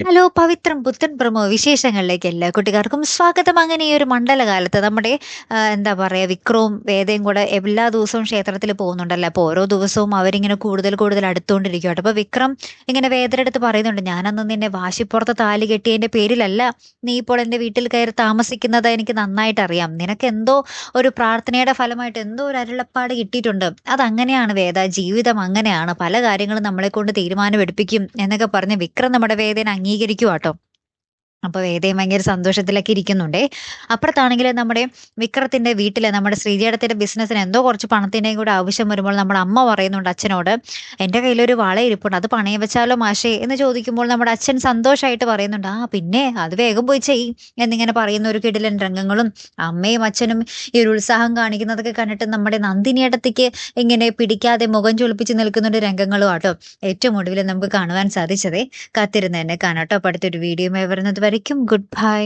Hello പവിത്രം പുത്തൻ promo വിശേഷങ്ങളിലേക്ക് എല്ലാ കുട്ടികാർക്കും സ്വാഗതം. അങ്ങനെ ഈ ഒരു മണ്ഡലകാലത്ത് നമ്മുടെ എന്താ പറയാ വിക്രവും വേദയും കൂടെ എല്ലാ ദിവസവും ക്ഷേത്രത്തിൽ പോകുന്നുണ്ടല്ലോ. അപ്പൊ ഓരോ ദിവസവും അവരിങ്ങനെ കൂടുതൽ കൂടുതൽ അടുത്തുകൊണ്ടിരിക്കുകയാണ്. അപ്പൊ വിക്രം ഇങ്ങനെ വേദയുടെ അടുത്ത് പറയുന്നുണ്ട്, ഞാനന്ന് നിന്നെ വാശിപ്പുറത്ത് താലി കെട്ടിയതിന്റെ പേരിലല്ല നീ ഇപ്പോൾ എന്റെ വീട്ടിൽ കയറി താമസിക്കുന്നത് എനിക്ക് നന്നായിട്ട് അറിയാം. നിനക്ക് എന്തോ ഒരു പ്രാർത്ഥനയുടെ ഫലമായിട്ട് എന്തോ ഒരു അരുളപ്പാട് കിട്ടിയിട്ടുണ്ട്. അതങ്ങനെയാണ് വേദ, ജീവിതം അങ്ങനെയാണ്, പല കാര്യങ്ങളും നമ്മളെ കൊണ്ട് തീരുമാനം എന്നൊക്കെ പറഞ്ഞ് വിക്രം നമ്മുടെ വേദന അംഗീകരിക്കുവാട്ടോ. അപ്പൊ വേദയും ഭയങ്കര സന്തോഷത്തിലൊക്കെ ഇരിക്കുന്നുണ്ടേ. അപ്പുറത്താണെങ്കിൽ നമ്മുടെ വിക്രത്തിന്റെ വീട്ടില് നമ്മുടെ ശ്രീജേടത്തിന്റെ ബിസിനസ്സിന് എന്തോ കുറച്ച് പണത്തിന്റെയും കൂടെ ആവശ്യം വരുമ്പോൾ നമ്മുടെ അമ്മ പറയുന്നുണ്ട് അച്ഛനോട്, എന്റെ കയ്യിലൊരു വള ഇരിപ്പുണ്ട്, അത് പണയം വെച്ചാലോ മാഷേ എന്ന് ചോദിക്കുമ്പോൾ നമ്മുടെ അച്ഛൻ സന്തോഷമായിട്ട് പറയുന്നുണ്ട്, ആ പിന്നെ അത് വേഗം പോയി ചെയ്യും എന്നിങ്ങനെ പറയുന്ന ഒരു കിടിലൻ രംഗങ്ങളും അമ്മയും അച്ഛനും ഈ ഒരു ഉത്സാഹം കാണിക്കുന്നതൊക്കെ കണ്ടിട്ട് നമ്മുടെ നന്ദിനിയടത്തേക്ക് ഇങ്ങനെ പിടിക്കാതെ മുഖം ചൊളിപ്പിച്ച് നിൽക്കുന്ന ഒരു രംഗങ്ങളും ആട്ടോ ഏറ്റവും ഒടുവിൽ നമുക്ക് കാണുവാൻ സാധിച്ചതേ. കാത്തിരുന്ന് തന്നെ കാണാട്ടോ. അപ്പൊ അടുത്തൊരു വീഡിയോയുമായി വരുന്നത് വരയ്ക്കും ഗുഡ് ബൈ.